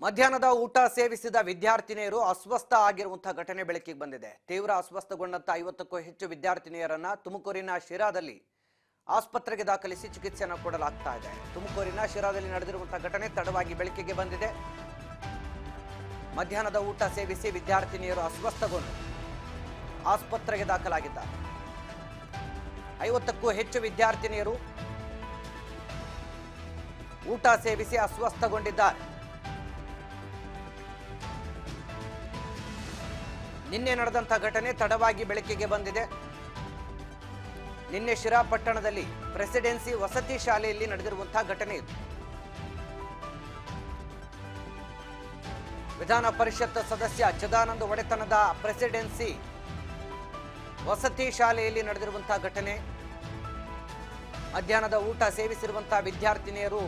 ಮಧ್ಯಾಹ್ನದ ಊಟ ಸೇವಿಸಿದ ವಿದ್ಯಾರ್ಥಿನಿಯರು ಅಸ್ವಸ್ಥ ಆಗಿರುವಂತಹ ಘಟನೆ ಬೆಳಕಿಗೆ ಬಂದಿದೆ. ತೀವ್ರ ಅಸ್ವಸ್ಥಗೊಂಡಂತ 50ಕ್ಕೂ ಹೆಚ್ಚು ವಿದ್ಯಾರ್ಥಿನಿಯರನ್ನ ತುಮಕೂರಿನ ಶಿರಾದಲ್ಲಿ ಆಸ್ಪತ್ರೆಗೆ ದಾಖಲಿಸಿ ಚಿಕಿತ್ಸೆಯನ್ನು ಕೊಡಲಾಗ್ತಾ ಇದೆ. ತುಮಕೂರಿನ ಶಿರಾದಲ್ಲಿ ನಡೆದಿರುವಂತಹ ಘಟನೆ ತಡವಾಗಿ ಬೆಳಕಿಗೆ ಬಂದಿದೆ. ಮಧ್ಯಾಹ್ನದ ಊಟ ಸೇವಿಸಿ ವಿದ್ಯಾರ್ಥಿನಿಯರು ಅಸ್ವಸ್ಥಗೊಂಡು ಆಸ್ಪತ್ರೆಗೆ ದಾಖಲಾಗಿದ್ದಾರೆ. 50ಕ್ಕೂ ಹೆಚ್ಚು ವಿದ್ಯಾರ್ಥಿನಿಯರು ಊಟ ಸೇವಿಸಿ ಅಸ್ವಸ್ಥಗೊಂಡಿದ್ದಾರೆ. ನಿನ್ನೆ ನಡೆದಂತ ಘಟನೆ ತಡವಾಗಿ ಬೆಳಕಿಗೆ ಬಂದಿದೆ. ನಿನ್ನೆ ಶಿರಾ ಪಟ್ಟಣದಲ್ಲಿ ಪ್ರೆಸಿಡೆನ್ಸಿ ವಸತಿ ಶಾಲೆಯಲ್ಲಿ ನಡೆದಿರುವಂತಹ ಘಟನೆ ಇದು. ವಿಧಾನ ಪರಿಷತ್ ಸದಸ್ಯ ಚಿದಾನಂದ ಒಡೆತನದ ಪ್ರೆಸಿಡೆನ್ಸಿ ವಸತಿ ಶಾಲೆಯಲ್ಲಿ ನಡೆದಿರುವಂತಹ ಘಟನೆ. ಮಧ್ಯಾಹ್ನದ ಊಟ ಸೇವಿಸಿರುವಂತಹ ವಿದ್ಯಾರ್ಥಿನಿಯರು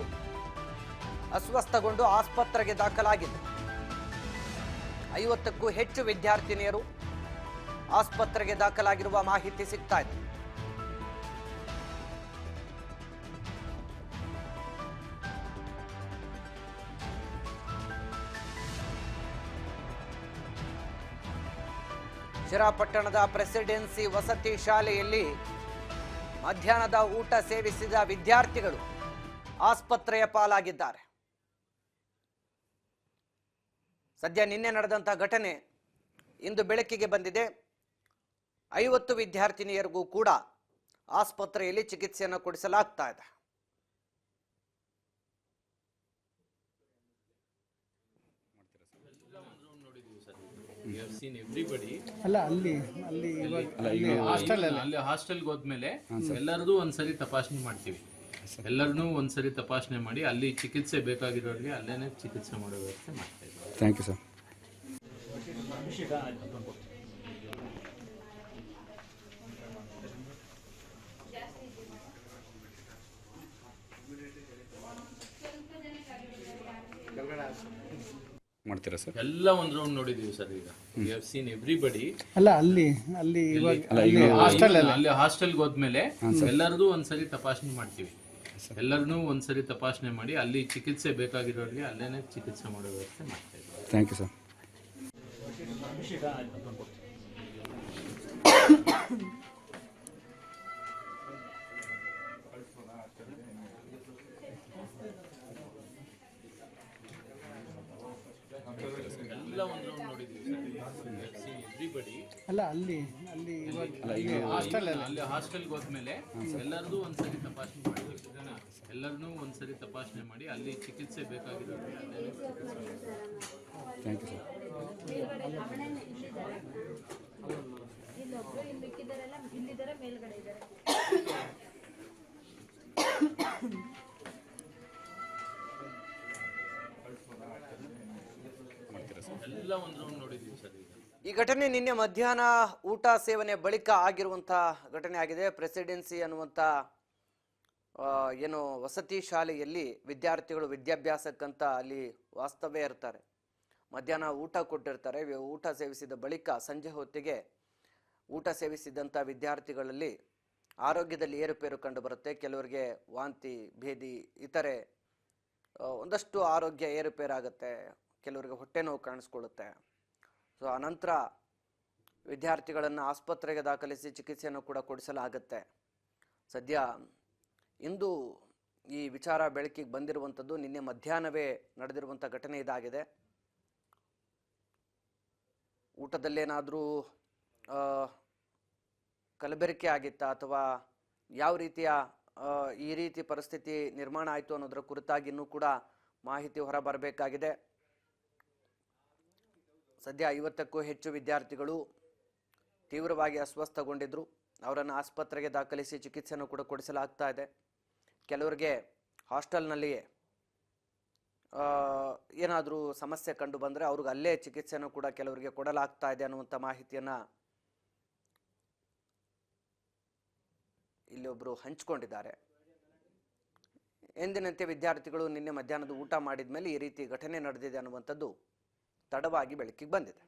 ಅಸ್ವಸ್ಥಗೊಂಡು ಆಸ್ಪತ್ರೆಗೆ ದಾಖಲಾಗಿದ್ದರು. 50ಕ್ಕೂ ಹೆಚ್ಚು ವಿದ್ಯಾರ್ಥಿನಿಯರು ಆಸ್ಪತ್ರೆಗೆ ದಾಖಲಾಗಿರುವ ಮಾಹಿತಿ ಸಿಗ್ತಾ ಇದೆ. ಶಿರಾ ಪಟ್ಟಣದ ಪ್ರೆಸಿಡೆನ್ಸಿ ವಸತಿ ಶಾಲೆಯಲ್ಲಿ ಮಧ್ಯಾಹ್ನದ ಊಟ ಸೇವಿಸಿದ ವಿದ್ಯಾರ್ಥಿಗಳು ಆಸ್ಪತ್ರೆಯ ಪಾಲಾಗಿದ್ದಾರೆ. ಸದ್ಯ ನಿನ್ನೆ ನಡೆದಂತಹ ಘಟನೆ ಇಂದು ಬೆಳಕಿಗೆ ಬಂದಿದೆ. 50 ವಿದ್ಯಾರ್ಥಿನಿಯರಿಗೂ ಕೂಡ ಆಸ್ಪತ್ರೆಯಲ್ಲಿ ಚಿಕಿತ್ಸೆಯನ್ನು ಕೊಡಿಸಲಾಗ್ತಾ ಇದೆ. ಹಾಸ್ಟೆಲ್ಗೆ ಹೋದ್ಮೇಲೆ ಎಲ್ಲರದು ಒಂದ್ಸರಿ ತಪಾಸಣೆ ಮಾಡ್ತೀವಿ. ಎಲ್ಲರನ್ನೂ ಒಂದ್ಸರಿ ತಪಾಸಣೆ ಮಾಡಿ ಅಲ್ಲಿ ಚಿಕಿತ್ಸೆ ಬೇಕಾಗಿರೋರಿಗೆ ಅಲ್ಲೇನೆ ಚಿಕಿತ್ಸೆ ಮಾಡೋ ವ್ಯವಸ್ಥೆ ಮಾಡ್ತಾ ಇದ್ದೀವಿ. Thank you sir. ಮಾಡ್ತೀರಾ ಸರ್? ಎಲ್ಲ ಒಂದ್ ರೌಂಡ್ ನೋಡಿದೀವಿ ಸರ್. ಈಗ ವಿ ಹ್ಯಾವ್ ಸೀನ್ ಎವ್ರಿಬಡಿ. ಅಲ್ಲಿ ಹಾಸ್ಟೆಲ್ಗೆ ಹೋದ್ಮೇಲೆ ಎಲ್ಲರದು ಒಂದ್ಸರಿ ತಪಾಸಣೆ ಮಾಡ್ತೀವಿ. ಎಲ್ಲರನ್ನೂ ಒಂದ್ಸರಿ ತಪಾಸಣೆ ಮಾಡಿ ಅಲ್ಲಿ ಚಿಕಿತ್ಸೆ ಬೇಕಾಗಿರೋರಿಗೆ ಅಲ್ಲೇನೆ ಚಿಕಿತ್ಸೆ ಮಾಡೋ ವ್ಯವಸ್ಥೆ ಮಾಡ್ತಾ ಇದ್ದೀವಿ. Thank you sir. ಎಲ್ಲ ಒಂದ್ ರೌಂಡ್ ನೋಡಿದೀವಿ ಸರ್. ಎವ್ರಿಬಡಿ. ಅಲ್ಲಿ ಹಾಸ್ಟೆಲ್ಗೆ ಹೋದ್ಮೇಲೆ ಎಲ್ಲರದು ಒಂದ್ಸರಿ ತಪಾಸಣೆ ಮಾಡ್ತೀವಿ. ಎಲ್ಲರನ್ನೂ ಒಂದ್ಸರಿ ತಪಾಸಣೆ ಮಾಡಿ ಅಲ್ಲಿ ಚಿಕಿತ್ಸೆ ಬೇಕಾಗಿರೋರಿಗೆ ಅಲ್ಲೇನೆ ಚಿಕಿತ್ಸೆ ಮಾಡ್ತೀವಿ. Thank you sir. ಎಲ್ಲ ಒಂದ್ ರೌಂಡ್ ನೋಡಿದೀವಿ ಸರ್. ಈ ಘಟನೆ ನಿನ್ನೆ ಮಧ್ಯಾಹ್ನ ಊಟ ಸೇವನೆ ಬಳಿಕ ಆಗಿರುವಂತಹ ಘಟನೆ ಆಗಿದೆ. ಪ್ರೆಸಿಡೆನ್ಸಿ ಅನ್ನುವಂಥ ಏನು ವಸತಿ ಶಾಲೆಯಲ್ಲಿ ವಿದ್ಯಾರ್ಥಿಗಳು ವಿದ್ಯಾಭ್ಯಾಸಕ್ಕಂತ ಅಲ್ಲಿ ವಾಸ್ತವ್ಯ ಇರ್ತಾರೆ. ಮಧ್ಯಾಹ್ನ ಊಟ ಕೊಟ್ಟಿರ್ತಾರೆ. ಊಟ ಸೇವಿಸಿದ ಬಳಿಕ ಸಂಜೆ ಹೊತ್ತಿಗೆ ಊಟ ಸೇವಿಸಿದಂಥ ವಿದ್ಯಾರ್ಥಿಗಳಲ್ಲಿ ಆರೋಗ್ಯದಲ್ಲಿ ಏರುಪೇರು ಕಂಡು ಬರುತ್ತೆ. ಕೆಲವರಿಗೆ ವಾಂತಿ, ಭೇದಿ, ಇತರೆ ಒಂದಷ್ಟು ಆರೋಗ್ಯ ಏರುಪೇರಾಗುತ್ತೆ. ಕೆಲವರಿಗೆ ಹೊಟ್ಟೆ ನೋವು ಕಾಣಿಸ್ಕೊಳ್ಳುತ್ತೆ. ಸೊ ಅನಂತರ ವಿದ್ಯಾರ್ಥಿಗಳನ್ನು ಆಸ್ಪತ್ರೆಗೆ ದಾಖಲಿಸಿ ಚಿಕಿತ್ಸೆಯನ್ನು ಕೂಡ ಕೊಡಿಸಲಾಗುತ್ತೆ. ಸದ್ಯ ಇಂದು ಈ ವಿಚಾರ ಬೆಳಕಿಗೆ ಬಂದಿರುವಂಥದ್ದು. ನಿನ್ನೆ ಮಧ್ಯಾಹ್ನವೇ ನಡೆದಿರುವಂಥ ಘಟನೆ ಇದಾಗಿದೆ. ಊಟದಲ್ಲೇನಾದರೂ ಕಲಬೆರಕೆ ಆಗಿತ್ತಾ ಅಥವಾ ಯಾವ ರೀತಿಯ ಈ ರೀತಿ ಪರಿಸ್ಥಿತಿ ನಿರ್ಮಾಣ ಆಯಿತು ಅನ್ನೋದರ ಕುರಿತಾಗಿ ಇನ್ನೂ ಕೂಡ ಮಾಹಿತಿ ಹೊರಬರಬೇಕಾಗಿದೆ. ಸದ್ಯ 50ಕ್ಕೂ ಹೆಚ್ಚು ವಿದ್ಯಾರ್ಥಿಗಳು ತೀವ್ರವಾಗಿ ಅಸ್ವಸ್ಥಗೊಂಡಿದ್ರು. ಅವರನ್ನು ಆಸ್ಪತ್ರೆಗೆ ದಾಖಲಿಸಿ ಚಿಕಿತ್ಸೆಯನ್ನು ಕೂಡ ಕೊಡಿಸಲಾಗ್ತಾ ಇದೆ. ಕೆಲವರಿಗೆ ಹಾಸ್ಟೆಲ್ನಲ್ಲಿಯೇ ಏನಾದರೂ ಸಮಸ್ಯೆ ಕಂಡು ಬಂದರೆ ಅವ್ರಿಗೆ ಅಲ್ಲೇ ಚಿಕಿತ್ಸೆಯನ್ನು ಕೂಡ ಕೆಲವರಿಗೆ ಕೊಡಲಾಗ್ತಾ ಇದೆ ಅನ್ನುವಂಥ ಮಾಹಿತಿಯನ್ನು ಇಲ್ಲಿ ಒಬ್ಬರು ಹಂಚಿಕೊಂಡಿದ್ದಾರೆ. ಎಂದಿನಂತೆ ವಿದ್ಯಾರ್ಥಿಗಳು ನಿನ್ನೆ ಮಧ್ಯಾಹ್ನದ ಊಟ ಮಾಡಿದ ಮೇಲೆ ಈ ರೀತಿ ಘಟನೆ ನಡೆದಿದೆ ಅನ್ನುವಂಥದ್ದು ತಡವಾಗಿ ಬೆಳಕಿಗೆ ಬಂದಿದೆ.